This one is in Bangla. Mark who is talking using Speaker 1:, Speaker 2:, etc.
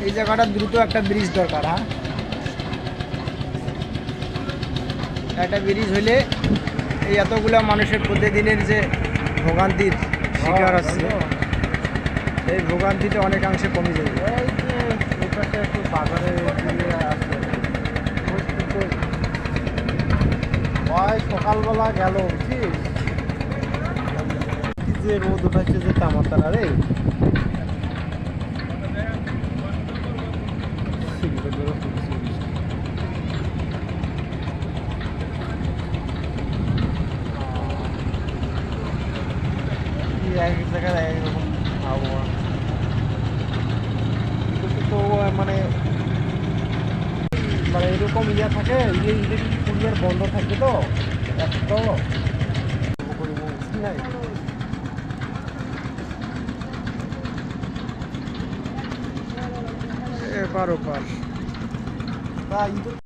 Speaker 1: এই জায়গাটা দ্রুত একটা ব্রিজ দরকার। হ্যাঁ, একটা ব্রিজ হলে এই এতগুলো মানুষের প্রতিদিনের যে ভোগান্তির শিকার হচ্ছে, এই ভোগান্তিটা অনেকাংশে কমে যাবে।
Speaker 2: এই যে ওটাতে একটু বাজারে দিয়ে আসবে ওই সকালবেলা গেল বুঝছিস কি যে রোদ উঠাচ্ছে যে তামাতারা রে এক এক জায়গায় এক রকম আবহাওয়া তো মানে মানে এরকম ইয়ে থাকে ঈদের কুরিয়ার বন্ধ থাকে তো এত নাই
Speaker 1: এপার ওপার
Speaker 2: তা ঈদের